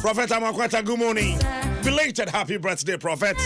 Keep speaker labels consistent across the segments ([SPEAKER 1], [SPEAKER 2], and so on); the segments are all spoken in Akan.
[SPEAKER 1] Prophet Amakwata, good morning. Belated happy birthday, Prophet.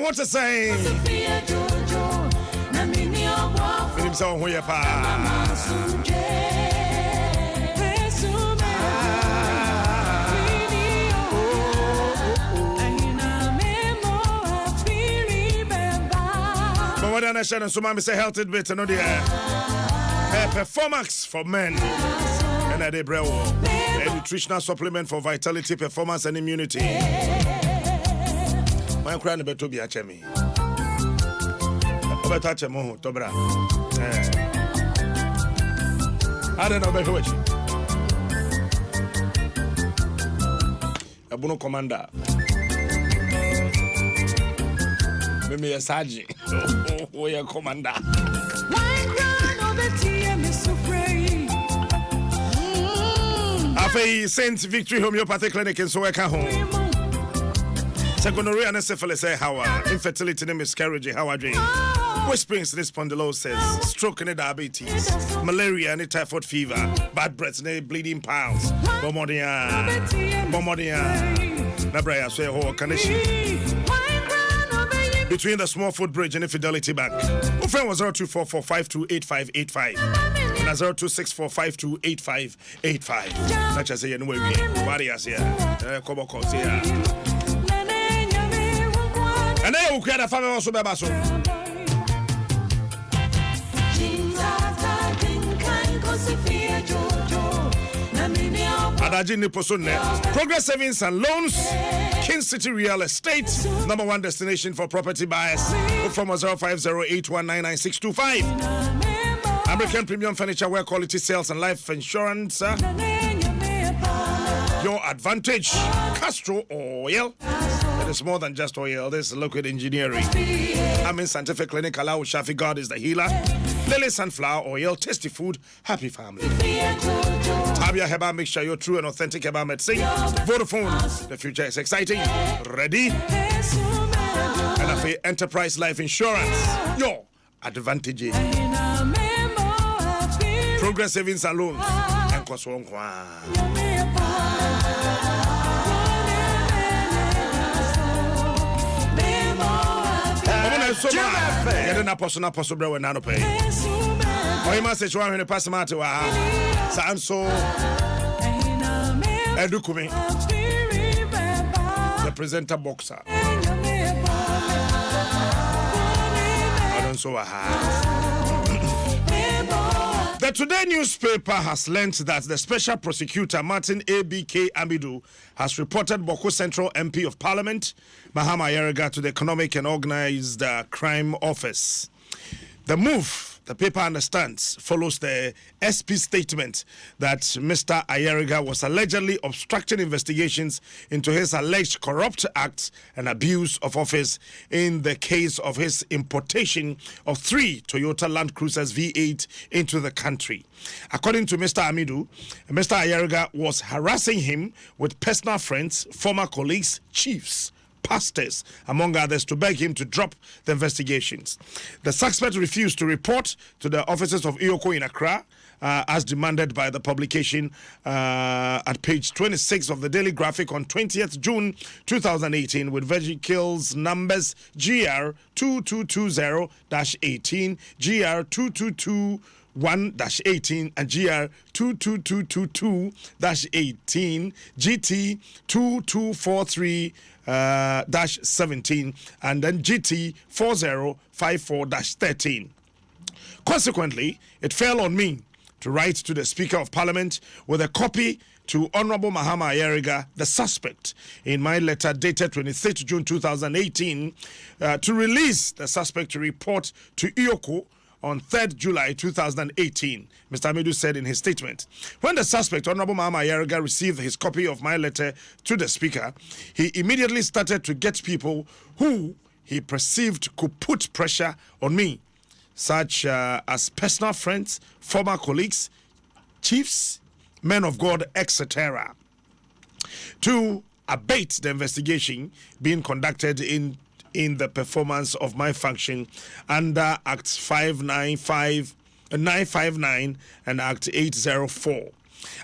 [SPEAKER 1] What to say? And so mama say health bit no the performance for men and a nutritional supplement for vitality, performance and immunity. My crying better be a chemi. Over touch a mo tobra. I don't know about what a bono commander. Maybe a sergeant. Oh, yeah, commander. After Saint Victory Homeopathic Clinic in Soweka home. Secondary and syphilis, how infertility and miscarriage, how I drink. Whisperings, spondylosis, stroke and diabetes, malaria and typhoid fever, bad breath and bleeding piles, Bomodia, Nabraya, say, oh, condition. Between the Small Food Bridge and the Fidelity Bank. My friend was 0244528585 and 0264528585. Let's just say anyway, Marias here, Kobokos here. And then we a family also bebaso. Adajin Niposune, Progress Savings and Loans, King City Real Estate, #1 destination for property buyers. From 0508199625. American Premium Furniture, where quality sales and life insurance. Your advantage. Castro Oil. It is more than just oil. This is liquid engineering. Scientific Clinic, allow Shafi God is the healer. Lily Sunflower Oil, tasty food, happy family. Tabia Heba, make sure you're true and authentic Heba medicine. Vodafone, the future is exciting. Ready? And a Enterprise Life Insurance. Your advantage. Progress Savings and Loans. And Koswonkwa. So get an apostle bro and pay. Oh, you must say, you to pass matter. Sanso Edukumi, the presenter boxer. I don't so. The Today newspaper has learnt that the special prosecutor Martin ABK Amidu has reported Boko Central MP of Parliament Mahama Ayariga to the Economic and Organized Crime Office. The move, the paper understands, follows the SP statement that Mr. Ayariga was allegedly obstructing investigations into his alleged corrupt acts and abuse of office in the case of his importation of 3 Toyota Land Cruisers V8 into the country. According to Mr. Amidu, Mr. Ayariga was harassing him with personal friends, former colleagues, chiefs, pastors, among others, to beg him to drop the investigations. The suspect refused to report to the officers of Iyoko in Accra, as demanded by the publication at page 26 of the Daily Graphic on 20th June 2018, with vehicles numbers GR 2220-18, GR 2221-18 and GR 22222-18, GT 2243-17 and then GT 4054-13. Consequently, it fell on me to write to the Speaker of Parliament with a copy to Honorable Mahama Ayariga, the suspect, in my letter dated 23rd June 2018, to release the suspect to report to IOCO on 3rd July 2018, Mr. Amidu said in his statement. When the suspect, Honorable Mahama Ayariga, received his copy of my letter to the Speaker, he immediately started to get people who he perceived could put pressure on me, such as personal friends, former colleagues, chiefs, men of God, etc., to abate the investigation being conducted in the performance of my function under Act 959 and Act 804.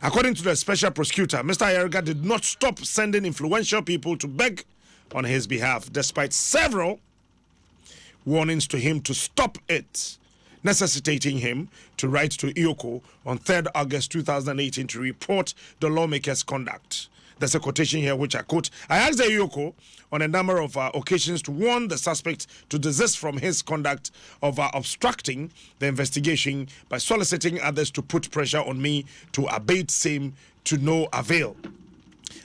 [SPEAKER 1] According to the special prosecutor, Mr. Ayariga did not stop sending influential people to beg on his behalf, despite several warnings to him to stop it, necessitating him to write to IOCO on 3rd August 2018 to report the lawmaker's conduct. There's a quotation here which I quote. I asked the IOCO on a number of occasions to warn the suspect to desist from his conduct of obstructing the investigation by soliciting others to put pressure on me to abate same to no avail.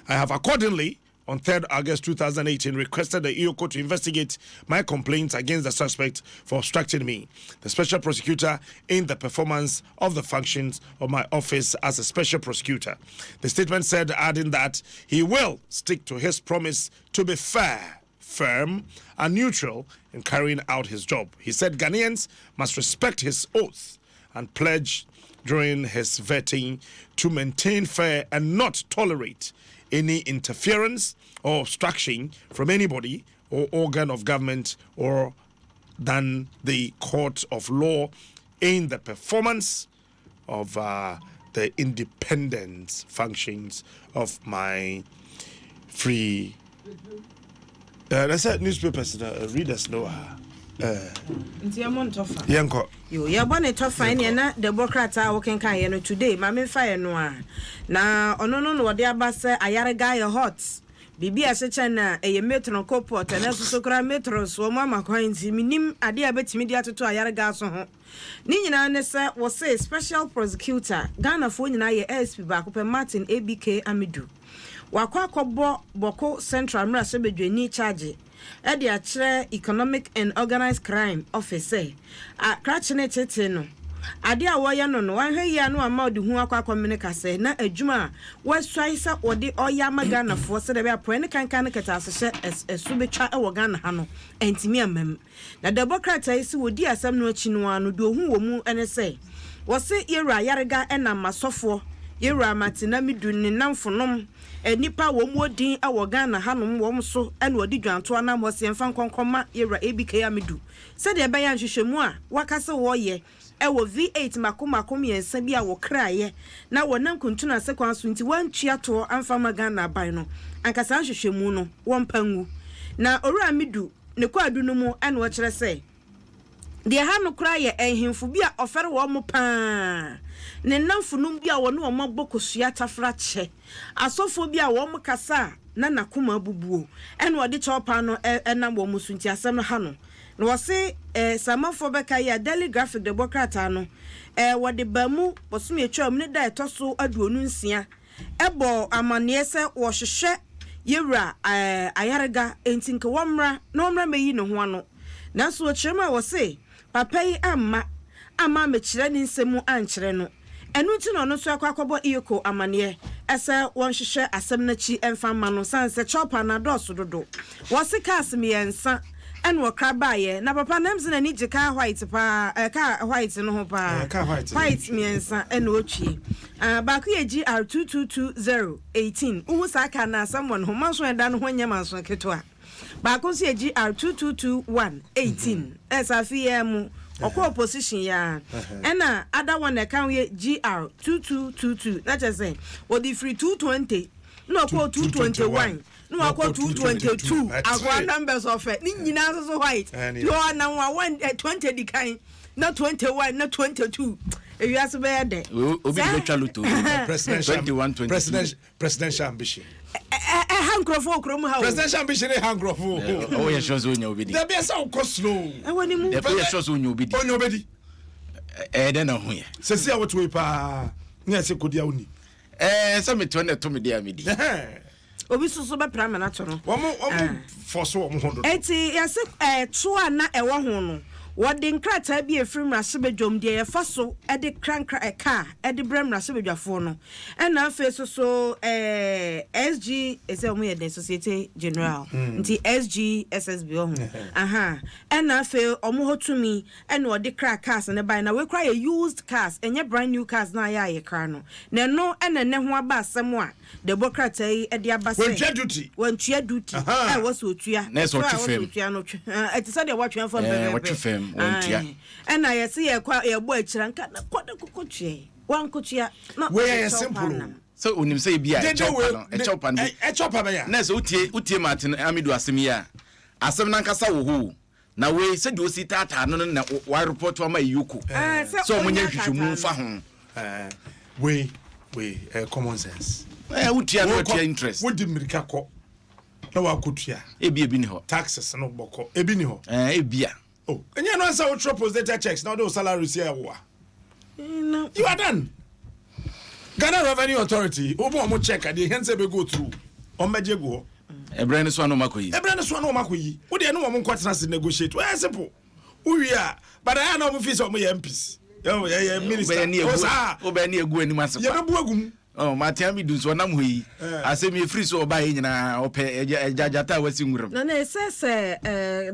[SPEAKER 1] I have accordingly, on 3rd August 2018, requested the IOCO to investigate my complaints against the suspect for obstructing me, the special prosecutor, in the performance of the functions of my office as a special prosecutor. The statement said, adding that he will stick to his promise to be fair, firm, and neutral in carrying out his job. He said Ghanaians must respect his oath and pledge during his vetting to maintain fair and not tolerate any interference or obstruction from anybody or organ of government or than the court of law in the performance of the independent functions of my free that's that newspapers readers know
[SPEAKER 2] Yanko. You are born a tough fine and Democrats are working kind today. Mammy fire noir. Now, on no, what they are bassa, I are a guy hot. Bibi a such an a metro copot and as so grand metro, so mamma coins minim a dear bet media to a yard gas on. Nina Nessa was a special prosecutor, Ghana phone and I SP back up Martin ABK Amidu. Wakwa Boko Central Mrasabedwe charge. Edi achre Economic and Organized Crime Officer a krachene tete no ade a woya no no wanhwe ya no ama odi hu akwa communicate say na adwuma waswai sa odi oya magana fo se de be apone kankan keta asehye esu betwa e wo Ghana ha no entimi amam na Democrat isi wodi asem no achi no anu do hu wo mu ene say wo se yera yarega ena masofo yera matina midunni namfonom enipa wo mu odin awo Ghana hanom wo so ene odi dwanto anam wo se mfa nkonkoma yera ABK Amidu se de be ya nhwehwemu a wakase wo ye ewo V8 makomakom yensa bi a wo kraye na wo nam kuntuna sekwanso nti wantua to amfa Ghana ban no ankasa nhwehwemu no wo mpangu na owura Amidu ne kwadu no mu ene wo kire se de ha no kraye ehimfu bi a ofere wo mo pa ne namfunum bi a wo no mabokosua tafrache asofo bi a wo mo kasa na nakoma bubuo ene wo de chopa no enam wo musunti asem ha no na wo se samafo beka ya Daily Graphic Democrat no wo de bamu bosom etwam ne da etoso aduonu nsia ebo amane se wo hwehwe yewra ayarega entinke womra na omra meyi ne ho ano nanso wo chirema wo se papa yi amma mechire ni nsemu ankyere no enu ti no so akwakobo IOCO amane ese won hwehwe asem na chi emfa ma no sanse chopa na doso dodo wo se kas me yensa en wo krabaye na papa namze na ni jika white pa ka white no ho pa white me yensa en wo twie ba ku ye GR222018 uhu saka na someone ho manso enda no ho nyama so keto a ba ku se GR222118 esa fiemu okwa opposition ya ena other one that can we GR2222 that is say what the free 220 no okwa 221 no okwa 222 akwa numbers of it ni nyina so white you are now 120 the kind not 21 not 22 if you ask be there obi be chaluto
[SPEAKER 1] presidential ambition
[SPEAKER 2] hankrofo krom ha
[SPEAKER 1] presidential ambition hankrofo
[SPEAKER 3] oh yeah shows onya obedi
[SPEAKER 1] there be some go slow
[SPEAKER 2] wani mu
[SPEAKER 3] there shows onya obedi
[SPEAKER 1] then
[SPEAKER 3] na ho ye
[SPEAKER 1] se sia what we pa nya se kodia oni
[SPEAKER 3] Some me 20 to me dear me.
[SPEAKER 2] Obi so be prama na to no.
[SPEAKER 1] Omo for so omo hondo.
[SPEAKER 2] Eti yase to na ewo ho no. Wodi nkrata bi efrim rasebedwom de ye fa so e de krankra eka e de brem rasebedwafo no. E na afa so SG ese omo ye den Societe General. Nti SG SSB omo. Aha. E na afa omo hotumi e na odi kra cars ne buy na we kra ye used cars enye brand new cars na ya ye kra no. Na no e na ne ho aba asem a Democrat e de abase. When duty. E was otua.
[SPEAKER 3] Na so twefem.
[SPEAKER 2] Eti say de watwe fam bebe. And I see a boy chiranka na kwada kokotwe wan kotua na
[SPEAKER 1] we simple
[SPEAKER 3] so unim say bia e chopan
[SPEAKER 1] ba ya
[SPEAKER 3] na so utie Martin Amidu asem ya asem na nkasa wo ho na we se de osi tata no na wa report wa ma yuko so munye hwehwemu fa ho
[SPEAKER 1] we common sense
[SPEAKER 3] utie no utie interest
[SPEAKER 1] wo di mirika ko na wa kotua
[SPEAKER 3] ebi ni ho
[SPEAKER 1] taxes no boko ebi ni ho
[SPEAKER 3] ebia.
[SPEAKER 1] Oh, and you know, so we propose data checks. Now those salaries here,
[SPEAKER 2] no.
[SPEAKER 1] You are done. Ghana Revenue Authority. Obo mo check. The hands be go through. On meje go.
[SPEAKER 3] Ebrane so anu makoyi.
[SPEAKER 1] Ebrane so anu makoyi. Wo de no mo kwatena se negotiate. Well simple. We are, but I know mo fit so mo MPs. Yeah, minister.
[SPEAKER 3] Obe ni egu anim asepa.
[SPEAKER 1] Ye be bu agum.
[SPEAKER 3] Oh, Martin Amidu so nam hoyi. Asem e free so oba ye nyina ope ejajata wasi nguram.
[SPEAKER 2] Na na say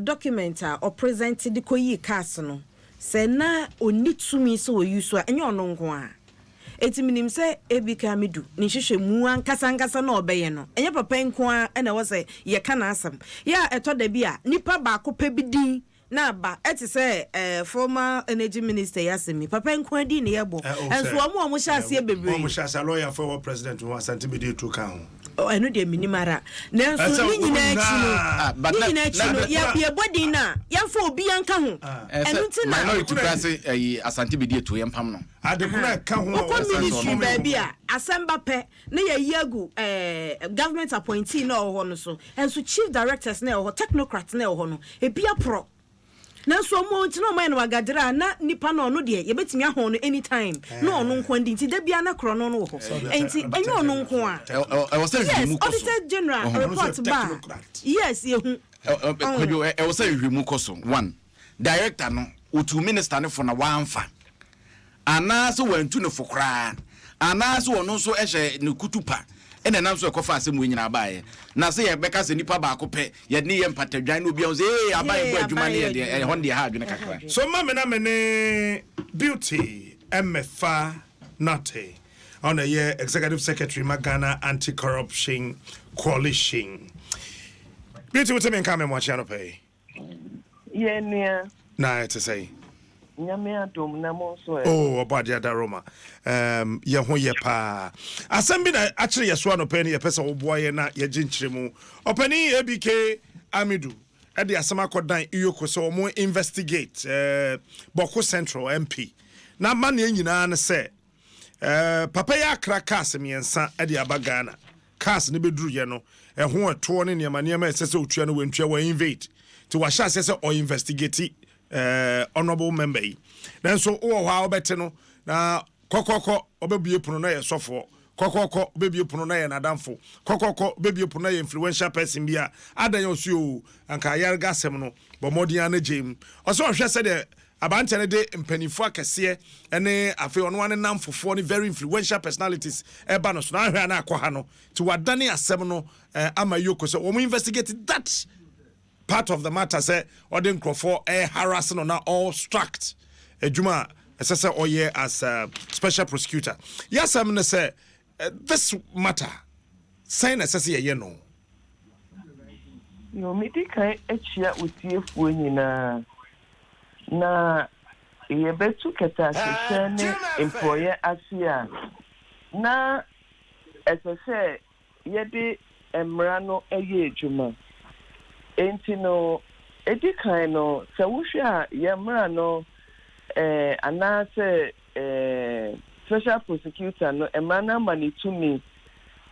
[SPEAKER 2] document or present the koyi cars no. Say na oni tumi so we use so enye ono nko a. Eti minim say ABK Amidu ni hwehwe mu ankasa na obeye no. Enye papa nko a na wo say ye ka na asem. Ya eto da bi a nipa ba ko pa bi din na ba eti say former energy minister Yasemi papa nko di ne yebo enso omo hyase bebre
[SPEAKER 1] omo hyase lawyer for president who asante be dey to kan
[SPEAKER 2] eno de minimara na enso ni nyina chi no ya body na ya fa obi anka ho eno ti na
[SPEAKER 3] minority class asante be dey to yempam no
[SPEAKER 1] adekuna ka ho
[SPEAKER 2] o ministry ba bia asamba pe na ya yagu government appointee na ho no so enso chief directors na ho technocrats na ho no ebia pro na so mo ntino man wagadra na nipa no no de ye betimi ahon no anytime no ono nko ndi nti da bia na kro no no ho enti enyo ono nko a
[SPEAKER 3] I was saying
[SPEAKER 2] yes auditor general report ba yes ye hu
[SPEAKER 3] I was saying hwemu koso one director no otu minister ne for na wanfa ana so wantu ne fokra ana so ono so ehye ne kutupa ene nam so ekofa asem we nyina baaye na se ye beka se nipa ba akopɛ ye ne ye mpatadwan no bia o se abaye bo adwuma ne ye de hon de ha adwene kakra
[SPEAKER 1] so mama na me beauty mfa nate on a year executive secretary Magana Anti-Corruption Coalition. Beauty with me come watch channel pay
[SPEAKER 4] yeah
[SPEAKER 1] na to say
[SPEAKER 4] nyame Adom na mo so
[SPEAKER 1] oh about the other Roma ye ho ye pa asem na actually yeso anope ne ye pesa wo boye na ye ginchire mu opani ABK Amidu e de asema kodan iyoko so mo investigate Boko Central MP na man ye nyina na se papa ya kra cars miensa e de abagana cars ne beduru ye no e ho eto ne niam esese otua no wentua wa invade ti wa sha se o investigate honorable member yi then so wo ha obete no na kokoko obebie puno na ye sofo kokoko obebie puno na ye nadamfo kokoko obebie puno na ye influential person bia adan yo so anka yarga sem no bomodian na jem oso hwe se de abante ne de mpanifo akese ene afi ono ane namfofo ne very influential personalities eba no so na hwe na akwa ha no ti wadane asem no amayoko so wo investigate that part of the matter say ordin crofo harassing on all struct ejuma say oye as special prosecutor yes I'm gonna say this matter sign say ye no
[SPEAKER 4] yo meti kai echia otiefuo nyina na ye betu keta sene employer asia na say ye de emra no eye ejuma enti no edi kan no se wohwe a yemra no ana se special prosecutor no emana manitumi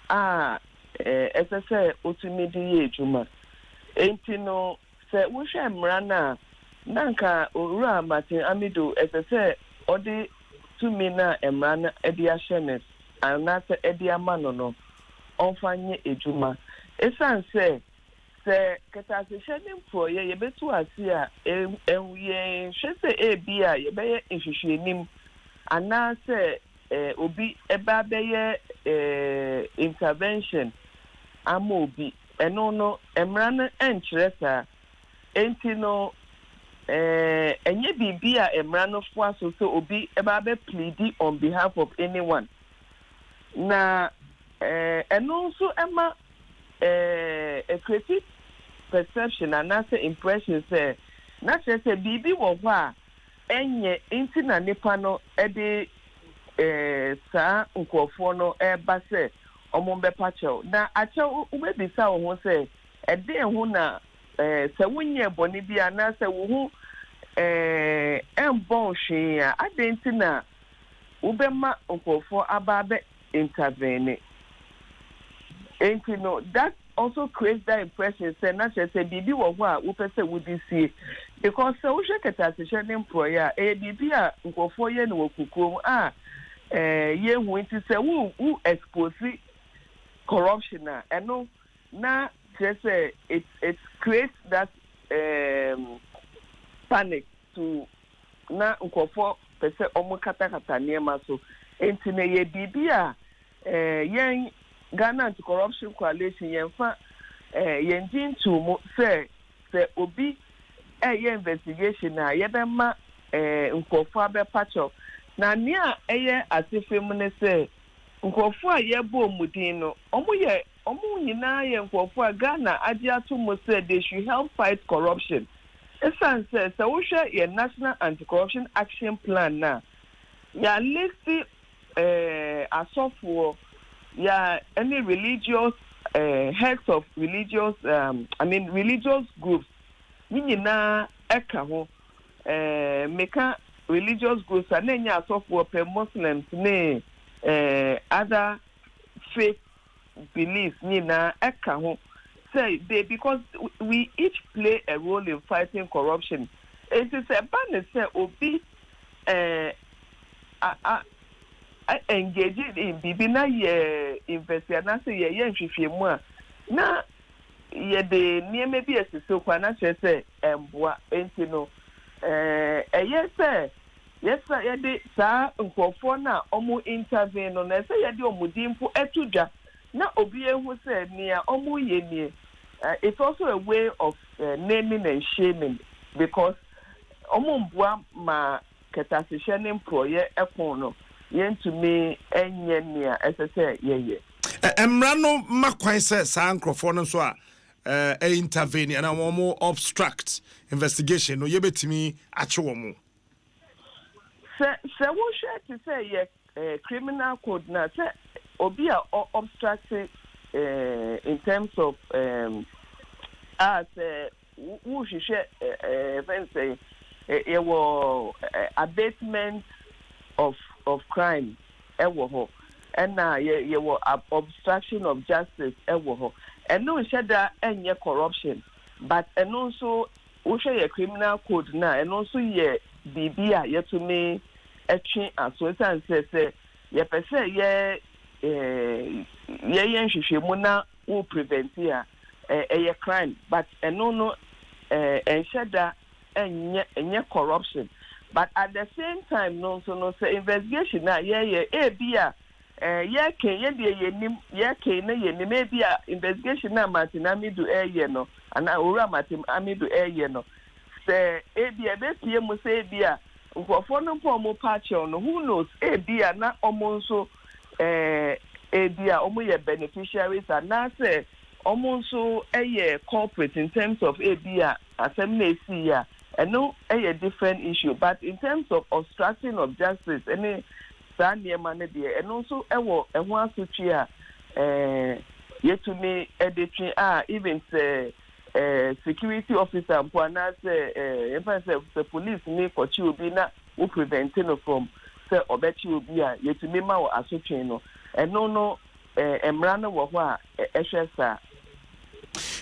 [SPEAKER 4] a se otumi di ejuma enti no se wohwe emra na nanka Martin Amidu se odi tumi na emra na edi ahye anasa edi ama no onfanye ejuma esan se ketasehye ne mpoye yebetu ase a ye hwese ebi a yebeye nhwehwenim anase obi eba beye intervention ama obi eno no emra no enkyeresa enti no enye bibi a emra no fo aso so obi eba be plead on behalf of anyone na eno so ema a creative perception and as impression say na say bibi wo ho a enye enti na nipa no ede sa nkofo no eba say omo be pacho na ache ubebisa wo ho say ede ho na se wonye boni bia na se wo ho embon hwe a adenti na ubema nkofo aba be intervene enti no that also creates that impression say na say bibi wo ho a wo pese wo di sie because se wo hwe ketasehye ne employer bibi a nkofo ye no wakukom a ye hu enti say wo expose corruption eno na say it creates that panic to na nkofo pese omo kata niema so enti na ye bibi a yen Ghana Anti-Corruption Coalition yenfa yenjin to say obi ye investigation na yebema nkofo abepacho na nia eye asefem ne say nkofo a yebo mudin no omo nyina ye nkofo a Ghana age atomo say they should help fight corruption. Esan say wo hwe ye National Anti-Corruption Action Plan na ya list asofo yeah, any religious heads of religious religious groups nyina eka ho meka religious groups anenya asofo per Muslims ne other faith beliefs nyina eka ho say they because we each play a role in fighting corruption. It is a ban say obi engage in bibi na ye investigate na say ye nhwehwemu a na ye de nieme bi esese kwa na chese emboa enti no yes ye de sa nkofo na omo intervene no na say ye de omudimpo etudwa na obi ehu say nia omo ye nie. It's also a way of naming and shaming because omo mboa ma ketasehye ne employer ekon no yentumi enye nia esese yeye
[SPEAKER 1] emra no makwan se sa nkrofo no so a intervene and mo obstruct investigation no yebetimi ache wo mo
[SPEAKER 4] se wo share to say ye criminal code na say obi a obstruct in terms of as wo hwehwe say ye wo abatement of crime ewo ho and na ye wo obstruction of justice ewo ho and no sheda enye corruption but and also wo hwe ye criminal code na and also ye bibia ye to me etwe aso san say ye pese ye nhwehwemu na wo prevent ya ye crime but and no sheda enye corruption. But at the same time, no say investigation na ye bia ye ken ye de ye nim ye ken na ye nim bia investigation na Martin Amidu ye no ana owura Martin Amidu ye no say bia be pie mu say bia nkofo no po mo patch no who knows bia na omo nso bia omo ye beneficiaries and na say omo nso ye corporate in terms of bia asem na esi ya. And no a different issue, but in terms of obstruction of justice, any Sandia Manadia, and also a one suchia, yet to me, editing, even say security officer, and Puana say, if I say the police me for Chubina who preventing from say, or bet you be yet to me, my association, and no, Emrana Wawa, Eshesa.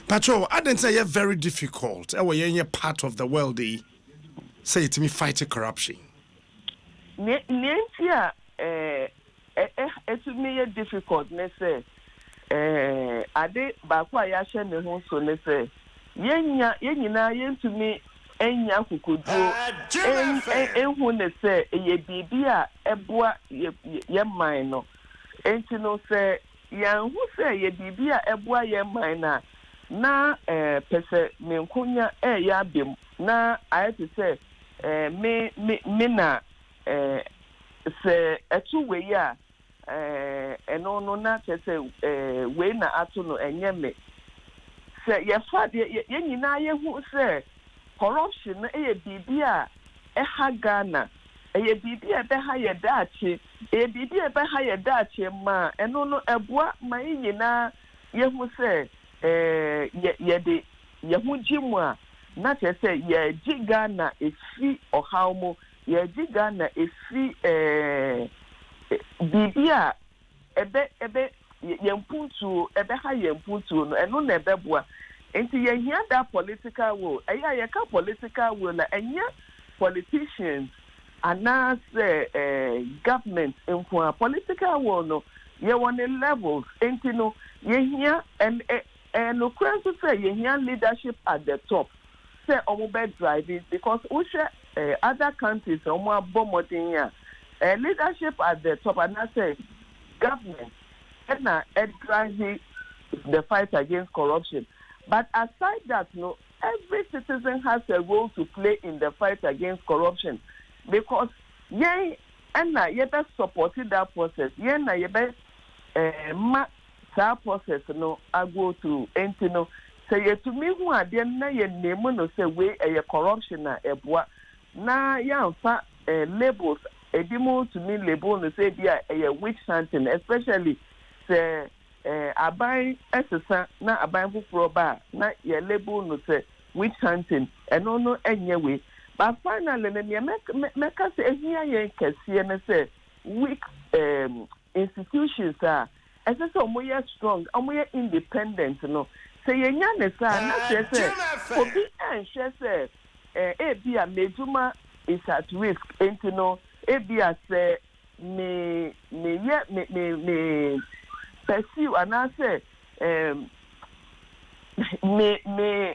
[SPEAKER 1] Patrol, I didn't say you're very difficult. You're part of the world, say to me, fighting corruption.
[SPEAKER 4] Nentia, to me difficult ne say ade ba kwa ya hye ne ho so ne say yenya yenyina yentumi enya kukudu enhu ne say ye bibia eboa ye man no enti no say yan hu say ye bibia eboa ye man na pese me nkonya ya bem na ayete say me na se etu we ya eno no na pese we na ato no enye me se ye fa de ye nyina ye hu se corruption e bibia ha Ghana e bibia be ha ye daachi e bibia be ha ye daachi ma eno no eboa ma nyina ye hu se ye de ye hu jimu a na pese ye jiga na efi ohawmo ye jiga na efi bibia ebe yempuntu ebe ha yempuntu no eno na ebe boa enti ye hia da political will ye ka political will na enya politicians anas government in political will no ye won levels enti no ye hia and no question say ye hia leadership at the top say omo be driving because we share other countries omo abomodin ya leadership at the top and I say government and driving the fight against corruption. But aside that, no, every citizen has a role to play in the fight against corruption because best supporting that process. Best that process no I go to no say to me who are then na ye name no say we a corruption na eboa na yamfa labels edimo to me label no say be a witch hunting especially say aban esesa na aban fufuro ba na ye label no say witch hunting eno no enye we but finally na me say ehia ye kese na say weak institutions are esesa omoye strong omoye independent no say ye nya ne sa na say obi enhye say ebia meduma is at risk enti no ebia say me pursue and I say me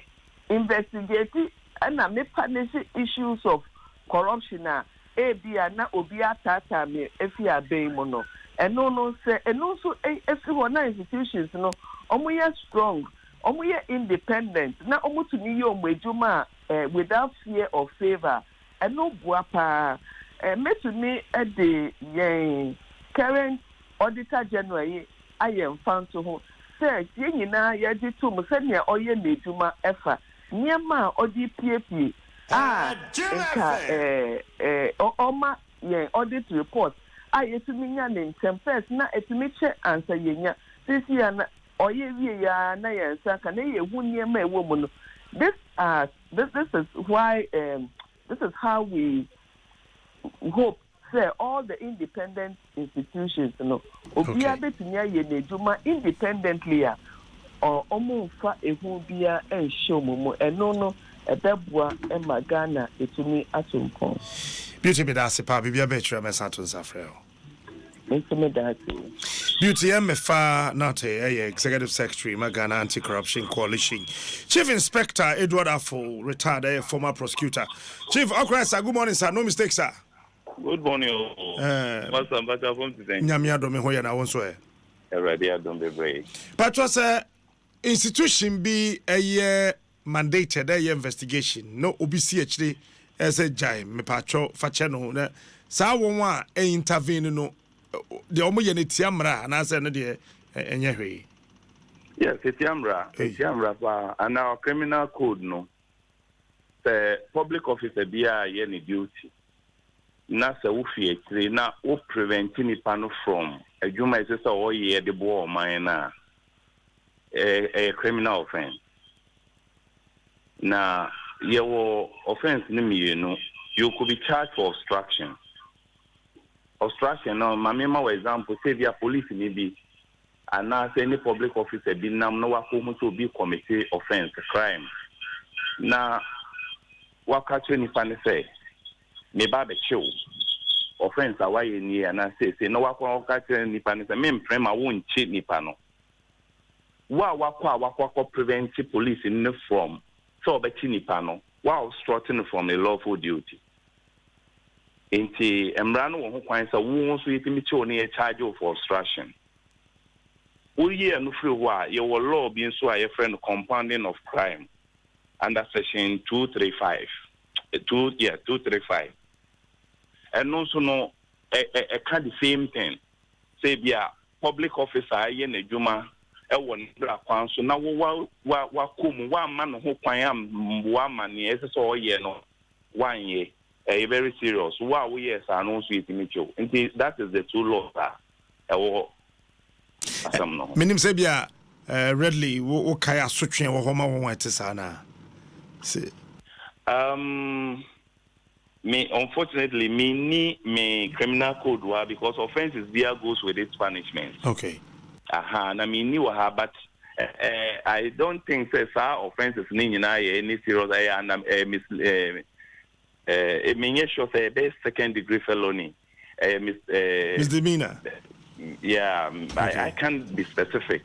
[SPEAKER 4] investigate and me punish issues of corruption ebia na obi atata me efi abemo no no say no so efi one institutions no omoye strong omoye independent na omutumi ye omeduma without fear or favor no buapa to me at the current auditor general I am found to who says yina yadi to musenia oye meduma efa niema odi PAP oma ye audit report yetumi nya ne first na etumi che answer yenya sisi ya na oye wie ya na yensa ka na ye hu niema ewo mu no this is why this is how we hope say all the independent institutions obia betunya ye neduma independently or omunfa ehu bia enhyomumu eno no ebeboa emagana etumi atompon
[SPEAKER 1] beauty be that pa bibia be twa mesato nsafreo Beauty MFA not a executive secretary Magana Anti-Corruption Coalition. Chief Inspector Edward Afo, retired former prosecutor. Chief Okresa, good morning, sir. No mistake, sir.
[SPEAKER 5] Good morning. What's up, from today?
[SPEAKER 1] Nyamia do me hoya na wonso e.
[SPEAKER 5] Already Adom be brave.
[SPEAKER 1] But was a institution be a year mandated a year investigation. No OBC actually as a jai me patro facheno na sa won e intervene no the omo ye netiamra na say no de enye hwe.
[SPEAKER 5] Yes, etiamra pa and our criminal code no. The public officer be a ye ni duty. Na se wo fie tire na wo prevent nipa no from adwuma ise so wo ye de bo man na a criminal offense na your offense ni mienu you could be charged for obstruction no mamema for example say via police ni bi and say any public officer bi nam no wa ko hu so bi commit offense crime na wa catch ni pa ne say me ba be chill offense away ni and say no wakwa catch nipa no say me mprem a won chi nipa no wakwa prevent police in from so obeti nipa no wa obstructing from a lawful duty enti emra no wo ho kwan say wo so yetimi chi oni e charge of obstruction oye no free ho a ye wo law bi so a ye friend compounding of crime under section 235 235 and also no kind the same thing say bia public officer ye na djuma e won ndra kwan so na wa kom wa ma no ho kwan am wa ma ne ese so ye no wan ye very serious wa we yes anu so yetimi cho that is the two laws e wo asam no
[SPEAKER 1] minim say bia redly wo kai asotwe wo ho ma wo etesa na see me unfortunately me criminal code because offenses there goes with its punishment. Okay.
[SPEAKER 5] Na me ni wa but I don't think say offenses ni na any serious and me sure say best second degree felony
[SPEAKER 1] misdemeanor.
[SPEAKER 5] Yeah, okay. I can't be specific,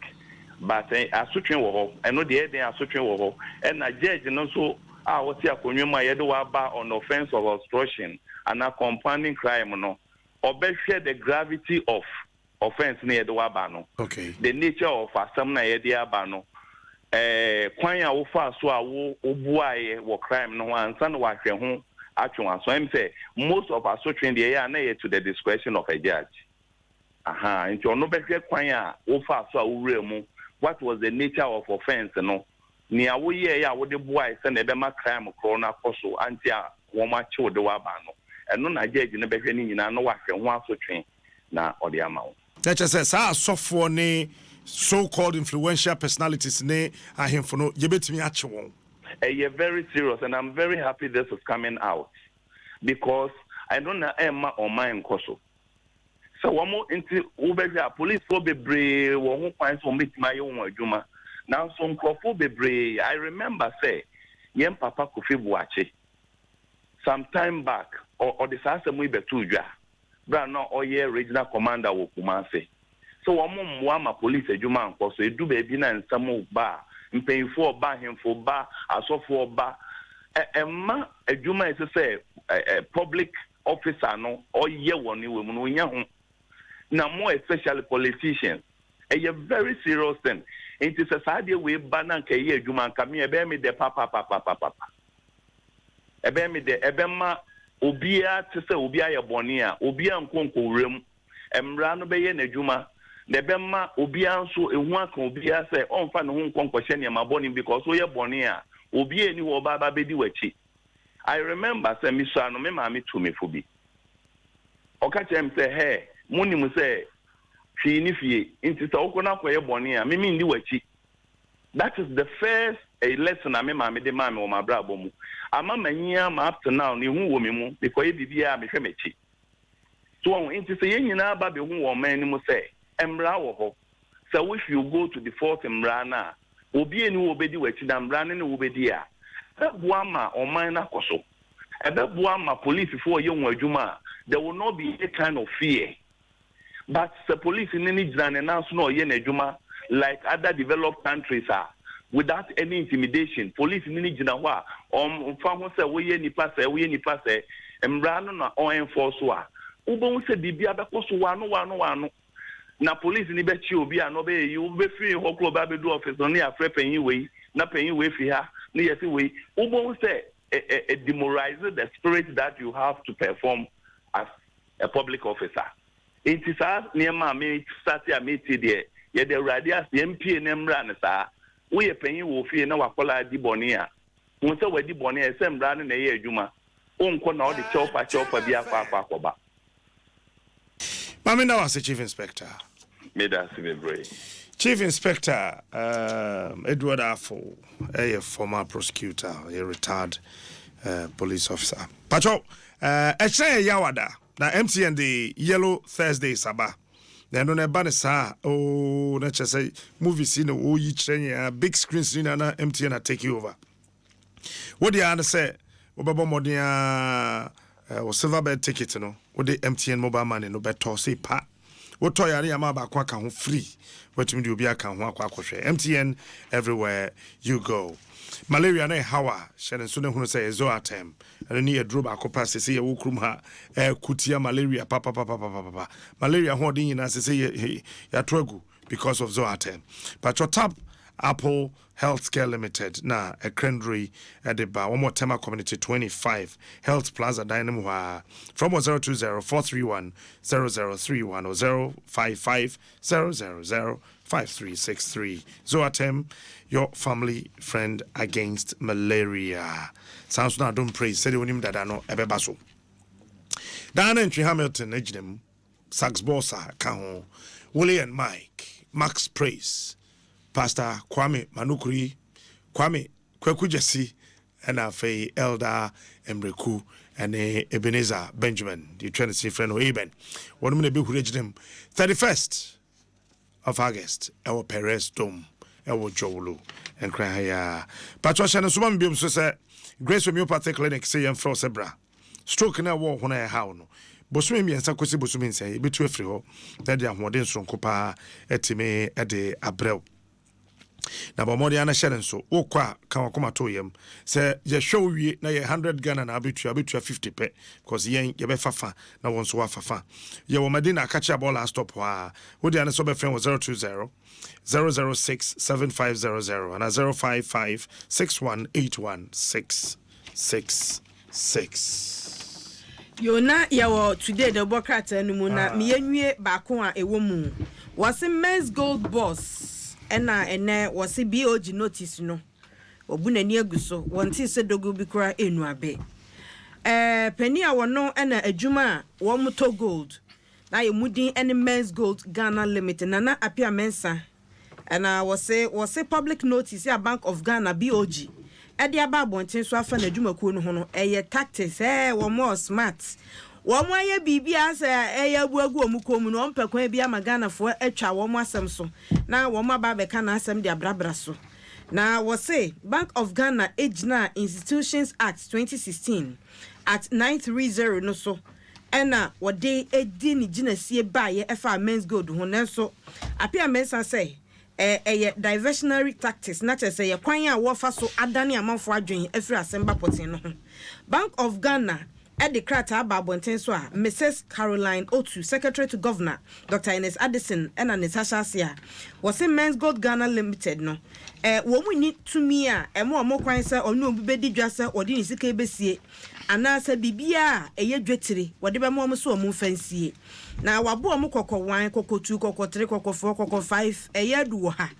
[SPEAKER 5] but asotwe wo ho I know the asotwe wo ho and na judge no so what's your consumer on offense of obstruction and a compounding crime no or share the gravity of offense near the wabano.
[SPEAKER 1] Okay.
[SPEAKER 5] The nature of some na abano. Kwanya ufa so ubuaye wo crime no and san wa hwe ho atwa so I'm say most of our social the area na to the discretion of a judge. Into no be hwe kwanya ufa so awure mu what was the nature of offense no ni awo ye ya wo de boy se na be ma crime corona koso anti a wo ma che wo de wa ba no eno na judge ne be hwe ni nyina no wa hwe ho asotwe na ode ama wo
[SPEAKER 1] that just says sofo ne so called influential personalities ne ahemfo no ye betimi a che won
[SPEAKER 5] very serious and I'm very happy this is coming out because I don't know Emma or mine koso so one more into ubega police so bebre wo ho kwan so metima ye won adwuma. Now some crofo bebre I remember say yem papa Kofi Buache some time back or the sasem we betu dwa bra no oye regional commander wo Kumase so wo ma police adwuma anko so edu ba bi na nsam ba mpenfo ba hemfo ba asofo ba emma adwuma is say public officer no oye woni we mu no nya ho na more especially politicians a very serious thing. It is a side way banner kay adwuma nka me ebe me de papa ebe me de ebe ma obia te se obia ye bone a obia nkonko wrem emra no be ye na adwuma de ebe ma obia nso ehu aka obia se onfa no ho nkonko hye ne ma bone because so ye bone a obia ni wo baba bedi wachi. I remember say me so no me ma me to me fobi okachem say hey muni mu say fini fie into so okona koye bone a me ndi wachi. That is the first lesson I me de ma me o mabrabo mu ama manyia ma up to now ni hu wo me mu because bibia me hwe mechi so into say yen nyina ba be hu wo man ni mu say emra wo ho so if you go to the fourth emra na obi eni wo bedi wachi da emra ne wo bedi a eboa ma o man na koso eboa ma police for ye won adwuma there will not be a kind of fear. But the police in any general now no ye na adwuma like other developed countries are without any intimidation. Police in any general wa fa say we ye nipa say emra no na on enforce wa ubo say bibia be koso wa no na police ni be chi obi a no be you be free ho klo ba be do office no ya free penyi we na penyi we fi ha na ye fi we ubo say demoralize the spirit that you have to perform as a public officer. It is as near my me start ya me there ye the radius MP nemra na sa we penyi wo fi na wakola di bonia won say we di bonia sem bra na ye adwuma onko na o de chopa bia kwa ba.
[SPEAKER 1] Mami na was Chief Inspector. Chief Inspector Edward Afo, a former prosecutor, a retired police officer. Pacho, yawada na MTN the Yellow Thursday Saba. Then on a banner sa na say movie scene o big screen scene na MTN are take you over. What do you say? Obaba modia or silver bed ticket no. with the MTN mobile money no better say pa. What toy are you about quack free? What you do be a can walk MTN everywhere you go. Malaria na hawa shenen so ne hunu say Zoatem and ni edro ba ko pass say wokrum ha kutia malaria papa malaria ho din na say ya tragu because of Zoatem but your top Apple Healthcare Limited na a Krendry at the bar one more Tema Community 25 Health Plaza Dynamo from 020-431-0031 or 055-000-5363 Zoatem, your family friend against malaria. Sounds now don't praise said when him that I know ebebaso. Dan entry Hamilton Ejnem Sax Bossa Kahon Willie and Mike Max Praise Pastor Kwame Manukuri, Kwame Kweku Jesse, and Afe Elder Emreku, and Ebenezer Benjamin, the Trinity friend of Eben. One minute be who 31st of August, our Perez Dome, our Jolu, and Krahaya. Patrocian and Suman Bium said, Grace Homeopathic Clinic, say and Frosebra. Stroke in a war when I how no. Bosumi and Sakosi Bosumin say, be too free, that they are more dense from Copa, etime at the Abreu. Na bomodi ana share nso okwa kan wakoma to yam say ye show wi na ye 100 Ghana na abetua 50 pe because yen ye be fafa na won so afafa ye wo madina catch a ball last stop wa wo dia na so be friend was 020 006 7500 and 055 6181 666
[SPEAKER 2] Yona yawo today the bokrata no mu na me yanwie baako a ewo mu was Men's Gold Boss ene was BOG notice no obunani aguso wonti se dogo bi kura enu abe penny a wono ena adwuma wo moto gold na ye mudin ene Men's Gold Ghana Limited na apia mensa ena was public notice ya Bank of Ghana BOG e dia ba bonten so afa na adwuma kuo no ho no eye tactics wo more smart wo mo aye bibia se eye abuagu omukom no ompekwan bia magana fo atwa wo mo asem so na wo ma ba be ka na asem de abrabra so na wo say Bank of Ghana Ejna Institutions Act 2016 at 930 no so ena wo de edi ni ginasie ba ye efa Men's Gold ho na so apia mensa say diversionary tactics na say ye kwan a wo fa so adane amanfo adwen afiri asemba potin no Bank of Ghana at the Krata Babonten so Mrs. Caroline Otu, Secretary to Governor, Dr. Ines Addison, and Natasha Sia, was in Men's Gold Ghana Limited. No, what we need to me, and more crimes or no baby dresser or didn't see KBC, and I said, Bibia, a year drettery, whatever more so moon fancy. Now, Wabu Moko wine, cocoa 2, cocoa 3, cocoa 4, cocoa 5, a year do ha.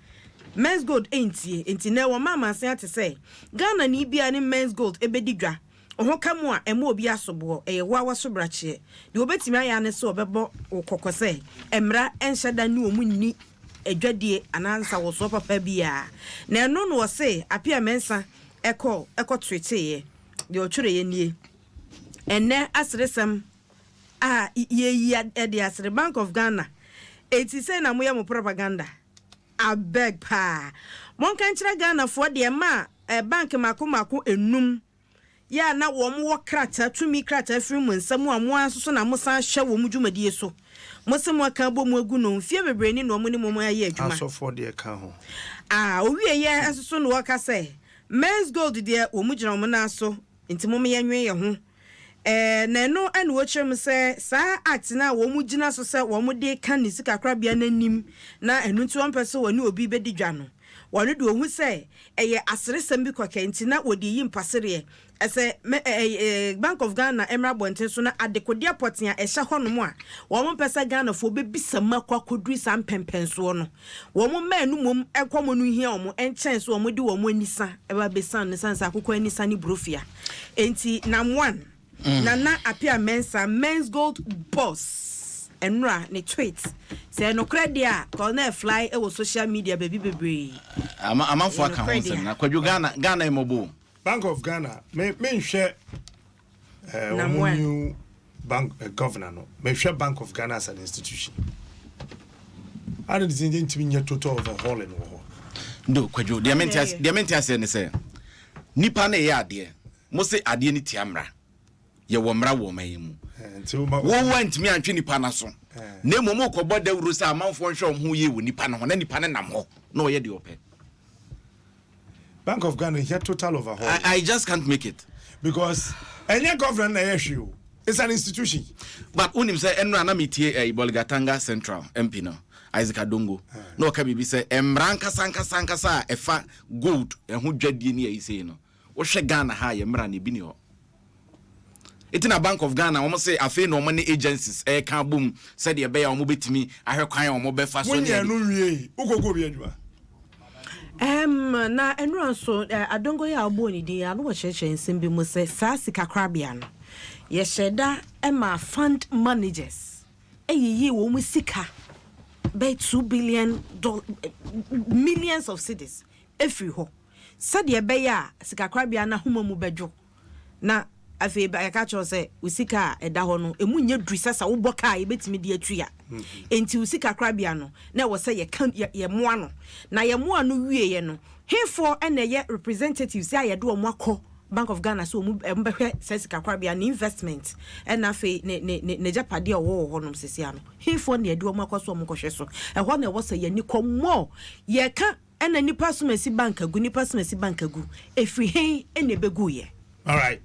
[SPEAKER 2] Men's Gold ain't ye, ain't now mamma said to say, Ghana need be an Men's Gold, a bedidra. Oho kamwa emo obi asobo wawa so brache de obetimi aya ne so obebo okokose emra enhyeda ne omunni adwadie anansa wo so papa bia na eno no wo se apia mensa eko tweteye de otwere ye nie enne asresem ye de asre Bank of Ghana eti say na moya mo propaganda abeg pa mon kan kira Ghana fo de ma bank mako enum ya na wo mo krata tumi krata firi mu nsam a mo asoso na mo san hwe wo mu dwumadie so mo se mo kan bo mu agu no mfie bebre ni no mo ni mo aye adwuma
[SPEAKER 1] aso for de ka ho
[SPEAKER 2] owie ye asoso no waka say Men's Gold de wo mu gina mo na so nti mo ye nwe ye ho na no ane wo kyerem se sa act na wo mu gina so se wo mu de kan ni sika krabia nanim na enu nti won pese wo ni obi bedi dwa no wonu de ohu se eye asresem bi kwakenti na wodi yi mpasere ese Bank of Ghana Emra Bonten so na adekodia potia ehya hono a wo mo pesa Ghana fo bebisama kwakodri sam pempenso no wo mo manu mom ekomo no hia wo mo enchen so wo mo di wo mo anisa eba besan ne sansa akoko anisa ni brofia enti nam 1 na apia mensa Men's Gold Boss enra ne tweet say no credit a corner fly e wo social media baby bebre
[SPEAKER 3] amanfo aka ho nsem na kwadwo Ghana emobo
[SPEAKER 1] Bank of Ghana me share new bank governor no me share Bank of Ghana as an institution I don't think to be total overhaul in war
[SPEAKER 3] no kwadwo the mentias ne say nipa na ye ade mo se ade ni tiamra ye wo mra wo mayimu wo want me antwe nipa na so na momo ko boda wuro sa amanfo nhwe ho ye wo nipa na ho na nipa ne nam ho na o ye de ope.
[SPEAKER 1] Bank of Ghana here total overhaul.
[SPEAKER 3] I just can't make it
[SPEAKER 1] because any government na issue it's an institution.
[SPEAKER 3] But unim say enra na metie Bolgatanga Central MP no Isaac Adongo no ka bibi say emranka sanka efa gold ho dwadie ni ayi sei no wo hwe Ghana ha ye mra na bi ni ho. Itina Bank of Ghana wo say afi no money agencies ka bom said ye be ya wo betimi ahwe kwan wo be fa so
[SPEAKER 1] ni no wie ugogo bi adwa.
[SPEAKER 2] Na enro so Adongo ya obo ni din anu wo cheche nsem bi mo say sa sika krabia no ye sheda ma fund managers eyiyi wo mu sika by $2 billion millions of cedis every ho said ye be ya sika krabia na homa mu bedwo na afi ba ka cho say usika eda ho no emu nya dru sasa wo boka ye betimi de atua enti usika krabia no na wo say ye kan ye moa no na ye moa no wie ye no hefo na ye representatives ya ye do mo akọ Bank of Ghana so mbehwe sesika kwabia ni investment na fe ne japade owo ho nom sesia no hefo na ye do mo akọ so mo kọhwe so ho na wo say ye ni komo ye ka na nipa so mesi bank agu efri hen na begu ye.
[SPEAKER 1] All right.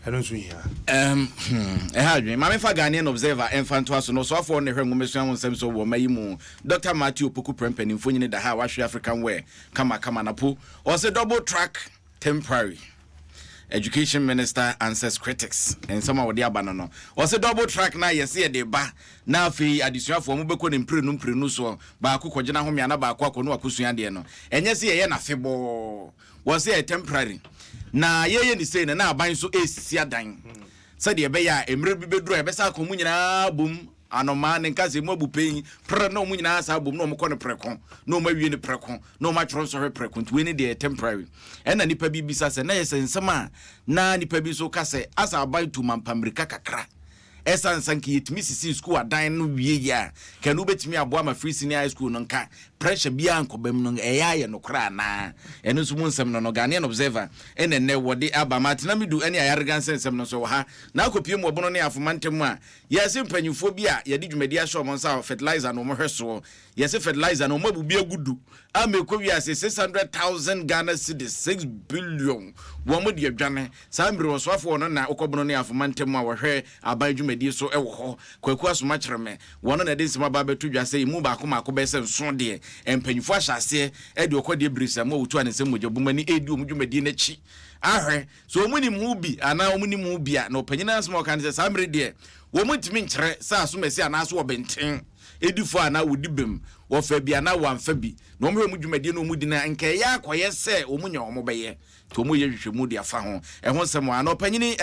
[SPEAKER 1] I don't see here.
[SPEAKER 3] Hadwe mama fa Ghanaian observer enfanto aso no so afọ ne hwemu mesu ahun sem so wo mayimu Dr. Matthew Opoku Prempani mfonyine da ha wahwe African wear kama na po o se double track temporary education minister answers critics and some of the abano no o se double track na yesi e de ba na afi adisuafo mo beko ne mprenu so ba akokọ gina ho me na ba akọ no akusua de no enye se ye na febo wo se temporary na yeye ni say na aban so esisi adan said ye be ya emre bi beduro e be sa ko mu nyina bum anoma ne nkaze mu abupen pre na mu nyina sa bum na mo ko ne prekon na mo awie ne prekon na mo atro so hwe prekon to we ne de temporary na nipa bi bisa se na ye sensema na nipa bi so ka se asa aban to mampamerika kakra esansanki yetimi sisi school adan no wie ya kanu betimi aboa ma free senior high school no nka pressure bia ankobam no eya ye no kra na eno so mu nsem no Ghanaian observer enenne wode abamatena midu ene ayargan sensem no so ha na akopie mu obono ne afomantem a yesi mpanyufo bia ye di dwumadi ahwe mo nsa fertilizer no mo hweso yesi fertilizer no mo bubia gudu amekọ wi ase 600,000 Ghana cedis 6 billion wo mo de adwane sambre oswafo no na okobono ne afomantem a wo hwe aban dwumadi so ewo ho kwaku asoma kyereme wono na de nsima ba betu dwase mu ba akoma akọ bese nso de empanyufo ahyase e de okode brisa mo wotu anesem mogabumani edi omdwumadi na chi ahwe so omuni mu bi ana omuni mu bia na opanyina asoma kan se sambre de wo mutimi nkyere sa asomasi ana so obenten edifo ana wodibem wo fa bia na wamfa bi na omhwe mu dwumadi na omudi na nke ya akoye se omunya omobeye to omu ye hwehwemu de afa ho ehon semo ana opanyini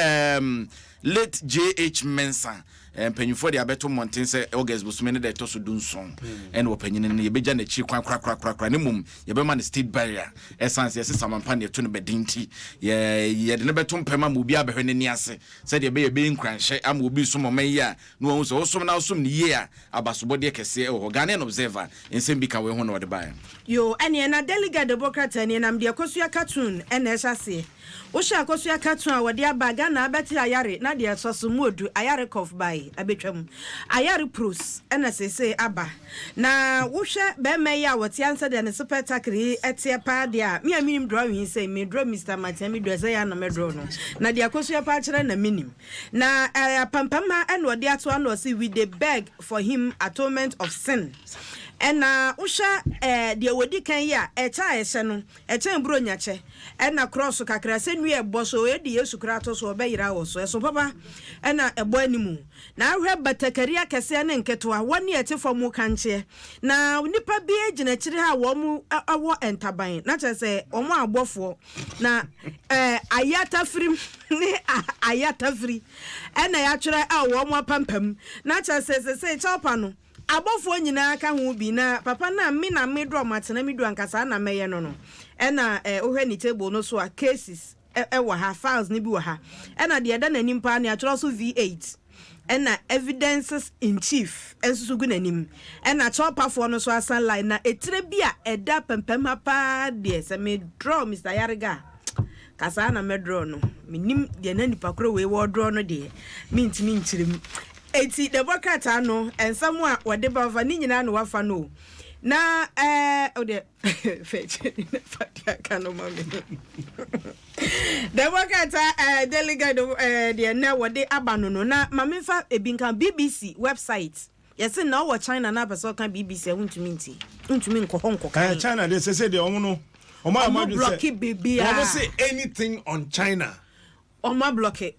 [SPEAKER 3] late JH Mensa empanyufo de abeto monten se August busumene de toso dunson ene opanyini ne yebeja na chi kra ne mum yebema ne state barrier essence yesi samampa ne to ne bedinti ye de ne beto mpema mu bia behwe ne ni ase se de be nkranhye am obi sumo manya no hu so osum na osum ne ye a abasobode kese e Ghanaian observer ensem bi ka we hu no de bae
[SPEAKER 2] yo ene na delegate Democrat ene nam de akosua cartoon ene ehase wo sha akosua cartoon a wode abaga na abeti ayare na de soso modu ayare cough by abetwam ayare pros ene sese aba na wo hwe be me ya wote answer de ne spectacle etie pa de a me aminim drawing say me draw Mr. Martin me draw say ya na me draw no na de akosua pa kire na minim na pampama ene wode ato an say we dey beg for him atonement of sin ena usha de wodi kan ya echa ese no echa mbro nyache ena cross kakra se nwie boso e de Yesu krato so obeyira wo so eso papa ena ebo animu na ahwe batakari akese ne nketoa woni etefo kanche na nipa bi egina kire ha wo mu awo entaban na chese omo abofo na ayata frim ne ayata fri ena ya kire a wo mu apampam na chese se chopa no abofo nyina aka ho bi na papa na me na me do matena me do ankasa na meye no ena ohwe ni table no so a cases wa ha files ni bi wa ha ena de da nanim pa na atro so V8 ena evidences in chief ensusu gu nanim ena chopafo no so asan line na etire bi a eda pempem ha pa de se me draw Mr. Yarega kasa na medro no minim de na nipa kro we wo draw no de mintimi nchirim eti the bucket no ensam a wode ba fa ni nyina no wafa no na o de fetch fatia kanu mami the bucket delegate de na wode abano no na mami fa ebinkan BBC website yes na wo China na person kan BBC untumi nko honko kan
[SPEAKER 1] China they say they omo no omo
[SPEAKER 2] block baby
[SPEAKER 1] omo say anything on China
[SPEAKER 2] omo block it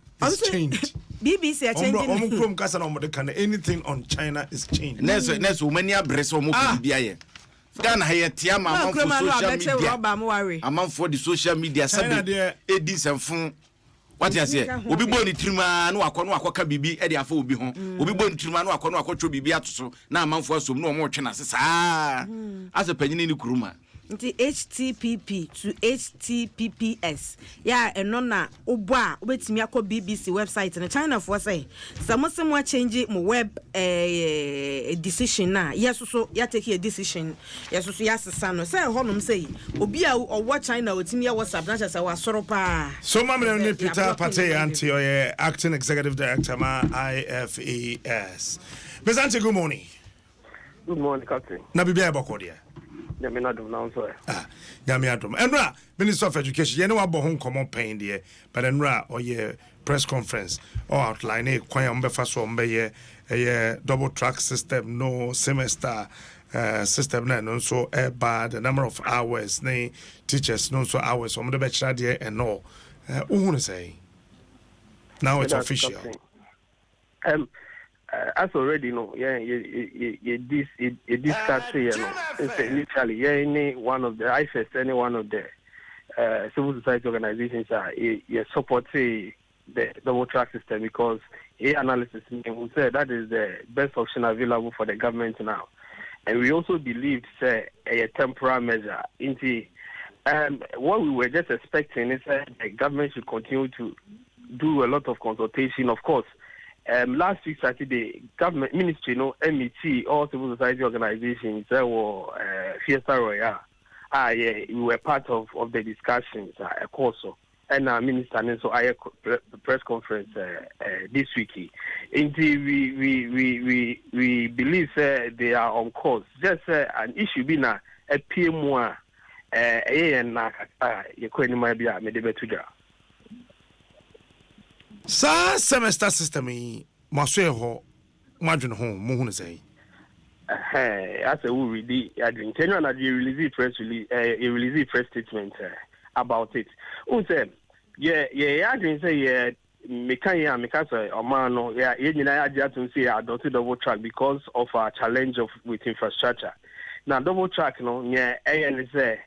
[SPEAKER 1] changed.
[SPEAKER 2] BBC are changing.
[SPEAKER 1] Omo krom kasa na omo de kan anything on China is changed.
[SPEAKER 3] Neso many abrese omo bibia ye. Ghana haye tia ma man for social media. Among for the social media sabi edis and fun. What you say? Obi bo ni trima no akoka bibi e de afa obi ho. Obi bo ni trima no akotwo bibi atoso na amanfo asom no omo twe na sesa. As a panyin ni kuruma.
[SPEAKER 2] Nti HTTP to HTTPS ya eno na obo a obetimi akọ BBC website na China for say samosemo change mo web decision na yesoso ya take a decision yesoso ya sesa no say honom say obi a owo China otimi ya WhatsApp na say wasoro pa
[SPEAKER 1] so mamre ne Peter Pate anti or acting executive director ma IFES. Present good morning.
[SPEAKER 6] Good morning, Captain.
[SPEAKER 1] Na bibia bokodia.
[SPEAKER 6] Adom now, sir.
[SPEAKER 1] Adom. Enra, Minister of Education, you know what Bohon common pain there, but Enra or ye press conference or outline a quite umbe a double track system, no semester system, no so bad, the number of hours, nay teachers, no so hours, on the bachelor there and no. Who want to say? Now it's official.
[SPEAKER 6] As already know, discuss here, literally, any one of the IFES, any one of the civil society organizations are supporting the double track system because analysis will say that is the best option available for the government now. And we also believe say a temporary measure. What we were just expecting is that the government should continue to do a lot of consultation, of course. Last week Saturday, government ministry, MET, all civil society organizations, Fiesta Royale, we were part of the discussions, APOSO, and minister, and so I press conference this week. Indeed, we believe they are on course. Just an issue being a PMO,
[SPEAKER 1] Sa semester system maso ho madwene ho mo hu ne say
[SPEAKER 6] as a we really adwene tenure na dey release press statement about it say adwene say meka say oman no nyina agya to say adopt double track because of our challenge with infrastructure. Now double track no say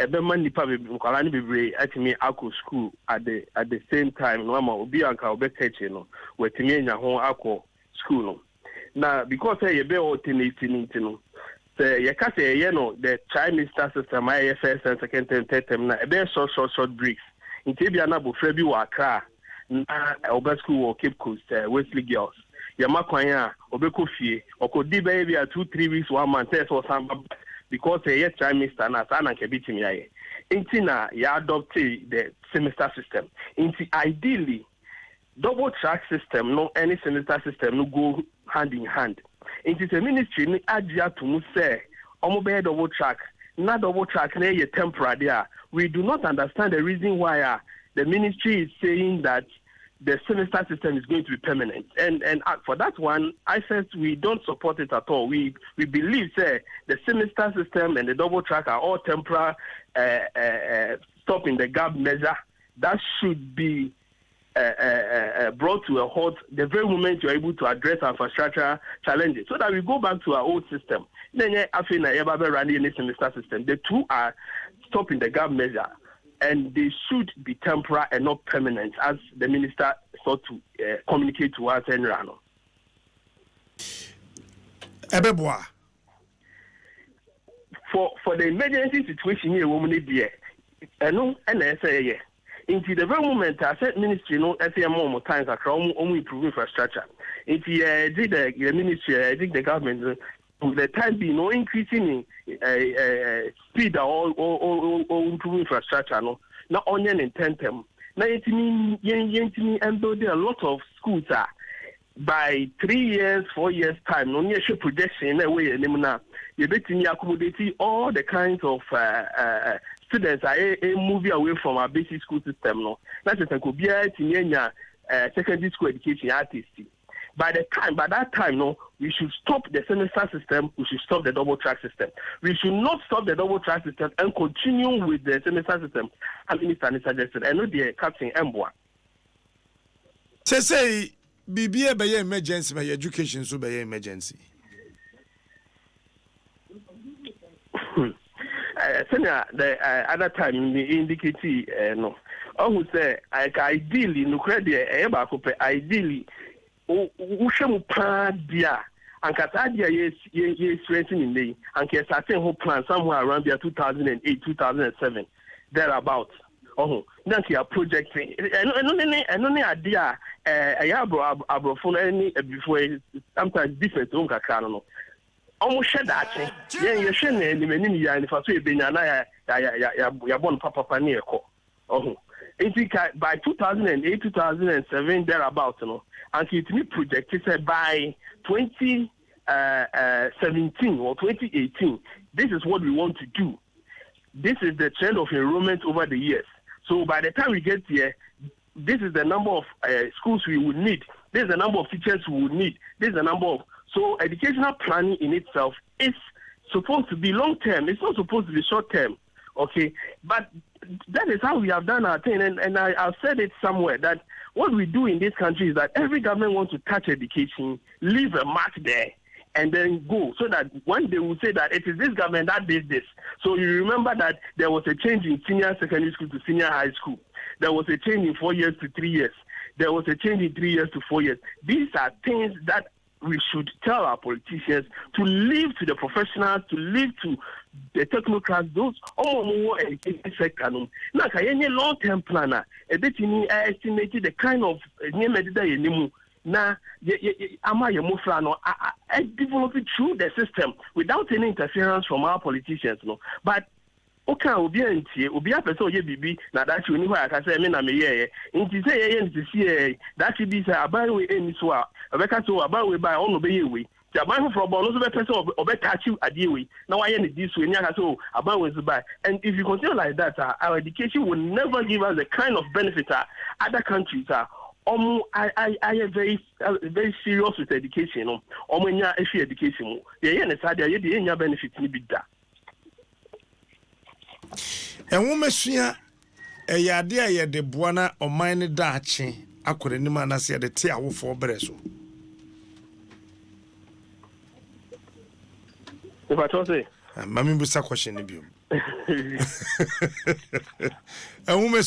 [SPEAKER 6] ebema nipa nkwala ni bebre atimi akọ school at the same time no ma obi anka obekeke no wetimi anya ho akọ school no na because ye be alternating no say ye ka say ye no the trimester system IFS and second term third term na be short breaks nti bia na bofra bi wa Accra na obe school wo Cape Coast Wesley Girls ye makwan a obekọ fie okodi be bia 2-3 weeks 1 month so samba because a trimester na sana ke bitimi yaye inti na ya adopt the semester system inti ideally double track system no any semester system no go hand in hand inti the ministry ni agia to mu say omo be double track na ye temporary there. We do not understand the reason why the ministry is saying that the semester system is going to be permanent. And for that one, I said we don't support it at all. We believe the semester system and the double track are all temporary stop in the gap measure that should be brought to a halt the very moment you're able to address our infrastructure challenges so that we go back to our old system. Then after running any semester system, the two are stop in the gap measure. And they should be temporary and not permanent, as the minister sought to communicate to us and Rano. For the emergency situation here, woman is there. And I say, into the very moment, I said ministry, I say more times across only improve infrastructure. If you did the ministry, I think the government. The time being no increasing speed or improve infrastructure, no. na onion and tentem. Now yentimi and building a lot of schools are by 3 years, 4 years time. No near projection away and now you betting accommodate all the kinds of students are a movie away from our basic school system. No, that's a could be a secondary school education artist. By that time, no, we should stop the semester system. We should stop the double track system. We should not stop the double track system and continue with the semester system. And Minister suggested, I know the captain Mboa.
[SPEAKER 1] Say, be a emergency, my education so be emergency.
[SPEAKER 6] Senior, the other time the indicate no. I would say, ideally, no credit, ideally. Ushemu dia and Katadia yes strengthening in the and certain whole plan somewhere around the 2008 2007 thereabouts. Oh, thank you. Projecting. And only idea. I have phone any before sometimes different. Don't know. Almost shed that. Yeah, you shouldn't any many and if I say Benana, ya born Papa Paniako. Oh, by 2008 2007 thereabouts. No. And it me projected by 2017 or 2018. This is what we want to do. This is the trend of enrollment over the years. So by the time we get here, this is the number of schools we would need. This is the number of teachers we would need. This is the number of... So educational planning in itself is supposed to be long term. It's not supposed to be short term. Okay? But that is how we have done our thing. And I've said it somewhere that what we do in this country is that every government wants to touch education, leave a mark there, and then go. So that one day we'll say that it is this government that did this. So you remember that there was a change in senior secondary school to senior high school. There was a change in 4 years to 3 years. There was a change in 3 years to 4 years. These are things that we should tell our politicians to leave to the professionals, to leave to the technocrats, those more education sector. Now, any long-term planner, a bit estimated the kind of now, I develop it through the system without any interference from our politicians. No, but okay, obi a person ye bibi na that you know I can say me na me ye. Inti say ye nti see that should be say aban we eni so a obeka so aban we by ono be ye we. The aban from no so be person obe touch you ade we. Na why ye this way nya so aban we by. And if you continue like that, our education will never give us the kind of benefit other countries are. I am very serious with education. Nya issue education. Ye na sad ye dey nya benefit ni bi da.
[SPEAKER 1] And woman, a yadea ye de buana or mine dachi, I could any man as the tear for Breso.
[SPEAKER 6] If I told you,
[SPEAKER 1] Mammy was a question of you. A woman,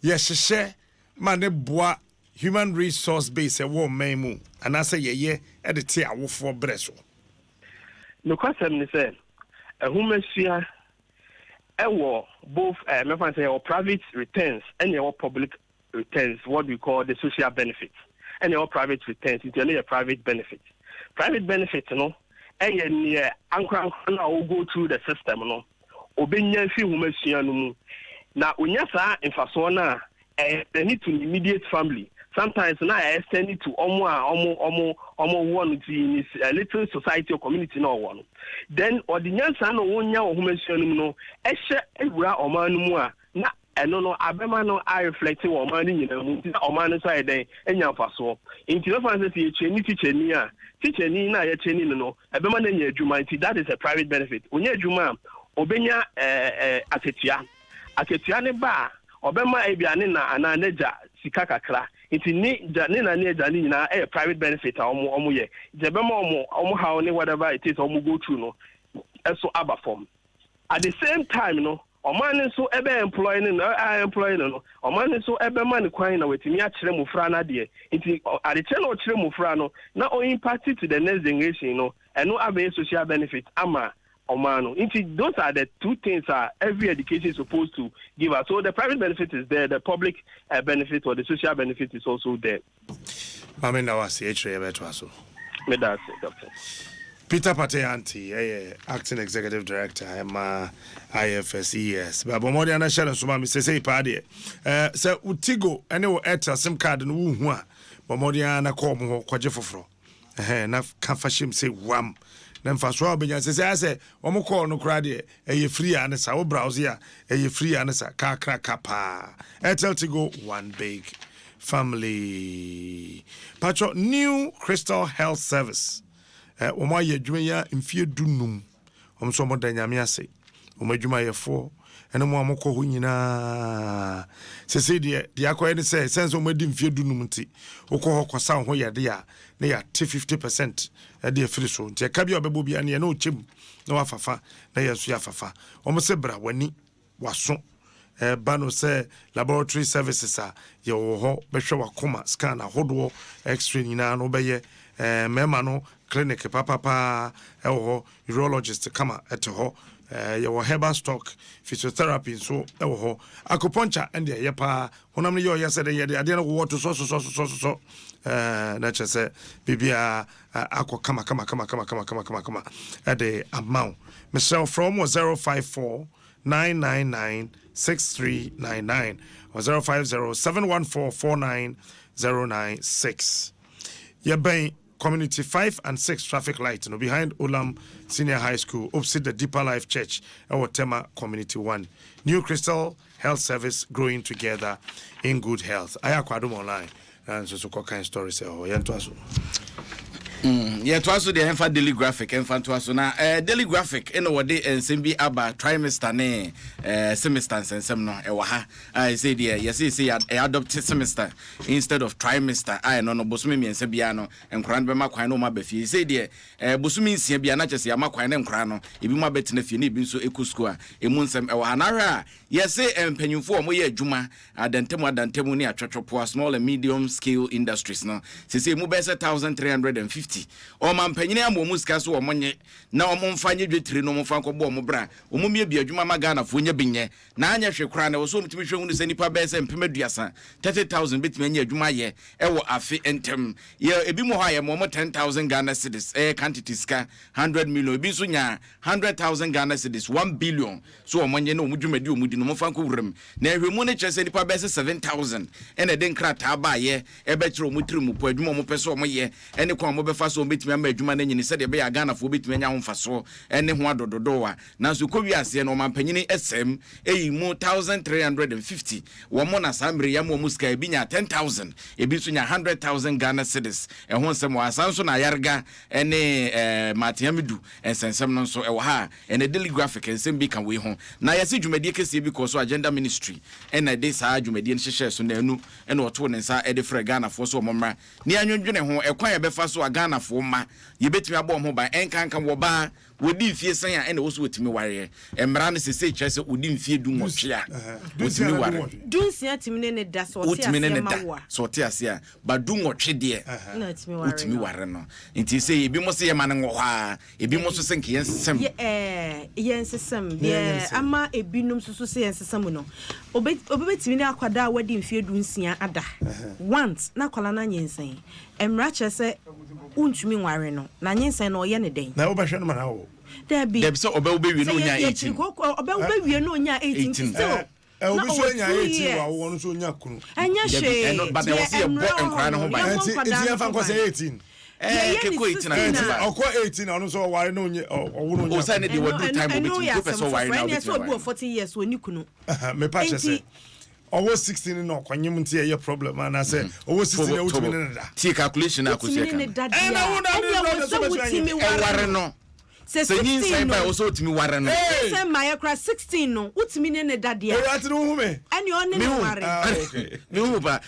[SPEAKER 1] yes, she share man bois human resource base a warm memu, and I say ye at the tear for Breso.
[SPEAKER 6] No question is said, a woman, both or private returns and your public returns, what we call the social benefits, and your private returns, it's only a private benefit. Private benefits, you know, and uncle will go through the system, you know. Obeying few women, now when you say in Fasona, they need to immediate family. Sometimes now I extend it to almost one in a little society or community no one. Then or the young son of 1 year or who mention no, or man na no abema no I reflecting or money or man side day and young faso. In the teacher ni na ya no abema na juma that is a private benefit. When you juma obenya aketia ne ba obema ebiane na ananeja sika kakra. It's a private benefit or ye. The how whatever it is go through no so abba form. At the same time, no, or man so ever employing no employing no, or man so ever man acquiring with me at Mufrana dear. It's at the channel Mufrano, not only party to the next generation, no, and no other social benefit, ama. Those are the two things every education is supposed to give us. So the private benefit is there, the public benefit or the social benefit is also there.
[SPEAKER 1] Mami na wasi HRA beto aso.
[SPEAKER 6] Me that's it, doctor.
[SPEAKER 1] Peter Pateanti, acting executive director, IFSES. But Bomodi and Shadow Sumami say party. So Utigo, any etta SIM card and woo, Bomodi and a cormo, quadrifro. Na Kafashim say wham. Then for sure, I say, Omoko no crady, a free answer, or browser, a free answer, car crack capa. Airtel to go one big family. Patro new Crystal Health Service. Oma ye dwuma mfie dunum omso mo danyame ase oma dwuma ye fo ene mo amokọ ho nyina sese de akoye ne say sense o madi mfie dunum nti okọ ho kwasa ho ye de ya na ya 50% de afiri so nti ka bia obebo bia ne na ochem na wafafa na yesu ya fafa omo se bra wani waso bano say laboratory services ye wo ho behwe wakoma scan ahodo x-ray nyina no beye mema no clinic papa urologist kama eto your herbal stock physiotherapy so acupuncture and the pa honam no yo said the ade no water so na chese bibia akwa kama at the amount myself from 054 999 6399 or 050 714 49096 Yebang Community 5 and 6 traffic light behind Olam Senior High School opposite the Deeper Life Church our Tema Community 1 New Crystal Health Service growing together in good health Adom online and so kind story say
[SPEAKER 3] yeah, to also the Enfa Daily Graphic, Enfa to also na Daily Graphic, what day and Simbi Abba trimester ne semester and semno ewaha. I say dear, yes, say adopted semester instead of trimester. I no Bosumi and Sebiano and Cranbema Quino Mabefi. Say dear, Bosumi Sebiana just Yamaquan and Crano, if you ma bet if you need so ekusqua, a munsem ewanara. Yes, say and penny for Moya Juma, Adentemo Dantemunia Chachopoa, small and medium scale industries. No, say Mubesa 1,350. O man penyina mo muska so o monye na o monfanye dwetire no monfanko bo mo bra o mumie bia dwuma magana fo nya binye na anya hwekra na wo so mutimi hwehunu se nipa be se mpemaduasa 30,000 betimi anya adwuma ye e wo afi entem ye ebi mo ha ye mo 10,000 Ghana cedis quantity ska 100 million ebi so nya 100,000 Ghana cedis 1 billion so o monye na o mudwumadi o mudi no monfanko wurem na ehwemu ne kyese nipa be se 7,000 ene de nkrata ba ye e be kire o mutiri mu po adwuma mo pese o mo ye ene kwa mo be so betimi ama adwuma na nyini sede be ya Ghana fo betimi anya homfaso ene ho adododo a nanso kowi ase no mampanyini SM eyi mu 1,350 wo mo na sambre ya mo muska ebi nya 10,000 ebi so nya 100,000 Ghana cedis e ho nsem wa sanso na yarga ene matiamidu ensensem no so e wo ha ene Daily Graphic ensem bi kan we ho na yase dwumadi kese bi ko so agenda ministry ene de sa dwumadi ne hyehye so na anu ene oto ne nsa e de frɛ Ghana fo so momra ne anwodwene ho e kwan e befa so Ghana fo ma ye betimi abom ho ba enkanka wo ba wodi mfie san a ene wo so wotimi ware emra ne sese kyerese wodi mfie du nwotwe a wotimi ware
[SPEAKER 2] dunsia timi ne da so te ase ma
[SPEAKER 3] so te ase a ba du nwotwe de wotimi ware no nti se ebi mo se ye ma ne ngo ha ebi mo so se nke yensesem
[SPEAKER 2] yensesem de ama ebinum so se yensesem no obetimi ne akwada wadi mfie dunsia ada once na kwala na nyensen emra kyerese untumi nware no na nyensen no ye ne den
[SPEAKER 1] na obahwe no ma na wo
[SPEAKER 2] Debi
[SPEAKER 3] so obe wie no nya 18
[SPEAKER 2] obe wie no nya 18 still
[SPEAKER 1] obi so nya 18 wa wo no so nya kunu
[SPEAKER 2] anya hwe
[SPEAKER 3] but there was a boy enkra no ho ba
[SPEAKER 1] enti ya fa nko say 18
[SPEAKER 3] keko 18
[SPEAKER 1] okọ 18 onu so ware no nye owo no nya
[SPEAKER 3] o say ne dey wadu time between go person ware now
[SPEAKER 2] between so 40 years oni kunu
[SPEAKER 1] me pa chese owo 16 no kwanyem nti ye problem ana say owo 16 e wutumi ne da
[SPEAKER 3] ti calculation na akosi eka
[SPEAKER 1] na wo na so
[SPEAKER 2] wutimi
[SPEAKER 3] ware no se 16 by also wutimi ware no
[SPEAKER 2] se my kra 16 no wutimi ne dadia
[SPEAKER 1] e ati no hu me
[SPEAKER 2] ani on ne ware
[SPEAKER 3] okay me hu ba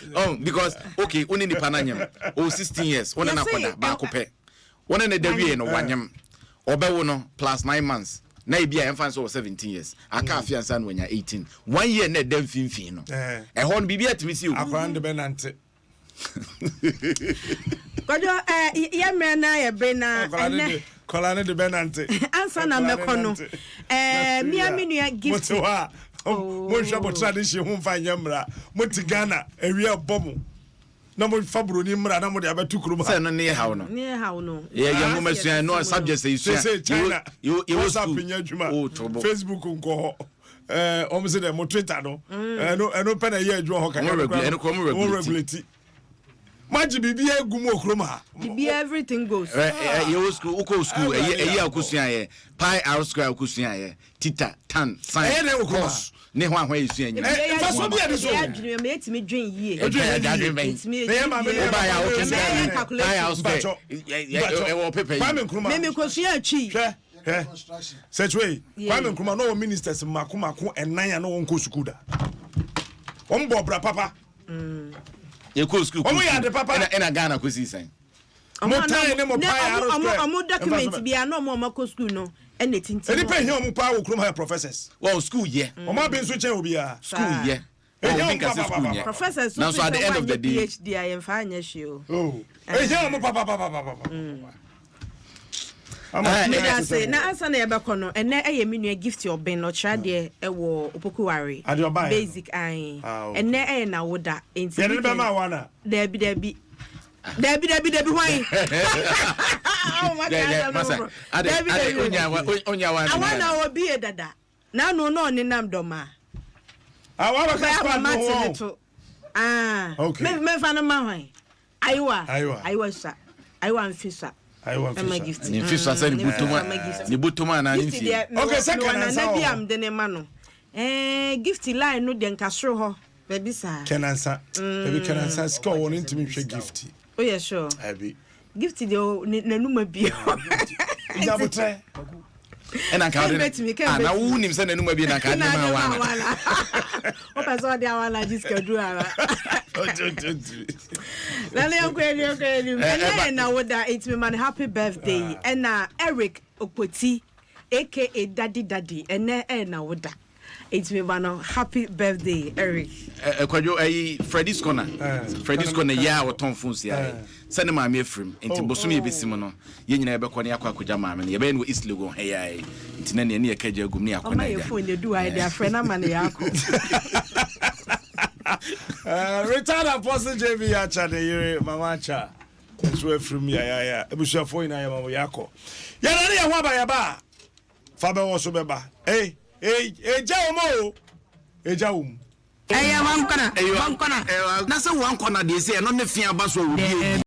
[SPEAKER 3] because okay oni ni pananyem o 16 years ona na koda ba akopɛ ona ne dawie no wanyem obewo no plus 9 months na ibia emfa so 17 years aka afiansa no wanya 18 1 year na dem finfin no ho no bibia timi si o
[SPEAKER 1] akwande benante
[SPEAKER 2] kodo ya mena ya brena ene
[SPEAKER 1] kolane de benante
[SPEAKER 2] ansa na mekono mia menua gift
[SPEAKER 1] mo hwa bo tradition hu fa nyamra mo ti Ghana ewie bomu na mo fabro ni mra na mo de abetu krum
[SPEAKER 3] say no near how no yeah you must no subject say
[SPEAKER 1] China
[SPEAKER 3] you
[SPEAKER 1] WhatsApp nya adwuma Facebook nko ho almost the mo Twitter no no pena ye adwuma ho kan regulate maji bibia egum okrom ha
[SPEAKER 2] bibia everything goes
[SPEAKER 3] you school school akusua ye pi r square akusua ye tita tan sign course ne ho ahwa esua nyina
[SPEAKER 1] fa so bia de so
[SPEAKER 2] adwene me etimi dwen yie
[SPEAKER 1] me ma me
[SPEAKER 3] ba ya o ken
[SPEAKER 2] calculate me kosua atwi
[SPEAKER 1] such way kwame nkrumah no ministers makomako enan na won ko school da on bo bra papa
[SPEAKER 3] you go school
[SPEAKER 1] omo ya de papa
[SPEAKER 3] na Ghana ko si sen
[SPEAKER 1] mo tan ne mo pa aro square
[SPEAKER 2] omo document bia no mo mako school no ene tintin
[SPEAKER 1] eni pe hia omo pa wo kroma professors
[SPEAKER 3] well school ye
[SPEAKER 1] omo be nso chen obi a
[SPEAKER 3] school ye
[SPEAKER 2] professors
[SPEAKER 3] now so at the end of the day
[SPEAKER 2] PhD I am fine show
[SPEAKER 1] hia omo papa
[SPEAKER 2] I say na answer na yebekọ no ene eye menua gift oben no kra de e wo opokuware basic ai ene eye na woda enti
[SPEAKER 1] ye be ma wana
[SPEAKER 2] dabi why oh my god
[SPEAKER 3] onya wana
[SPEAKER 2] awana obi e dada na no ni nam doma
[SPEAKER 1] awa ka no
[SPEAKER 2] okay me fa no ma hwan aiwa sa aiwa mfisa
[SPEAKER 1] I want
[SPEAKER 2] to gift.
[SPEAKER 3] Ni fisa say ni butuma na ni fi.
[SPEAKER 2] Okay, second answer. Na bia am de ne ma no. Gift line no de nkasoro ho. Baby sa.
[SPEAKER 1] Can answer. Baby can answer. Score one into me gift.
[SPEAKER 2] Oh yeah, sure.
[SPEAKER 1] Abi.
[SPEAKER 2] Gift de na numa bia.
[SPEAKER 1] Njabotre.
[SPEAKER 3] And I can't. Na wu nim say na numa bia na ka de ma wana.
[SPEAKER 2] O pa so de awala jiska duara. Lale okweli na woda it's me man happy birthday and Eric Okpoti aka Daddy and na woda it's me man happy birthday Eric
[SPEAKER 3] kwadwo Freddy's corner ya woton phones ya send ma me efrim enti bosom ye besim no ye nyina yebekọ ne akwakoja ma me ye be no East Legon he ya enti na ne yekaja agum ne akọ na ya
[SPEAKER 2] phone dey do I dey friend na man ya akọ
[SPEAKER 1] retired apostle JB Acha de yere mama Acha so from ya ebusuafo ina ya mama yako ya na ya hwa ba ya ba fa be wo so be ba eja omo eja um
[SPEAKER 3] wankona na se wankona de se no ne fia ba so obi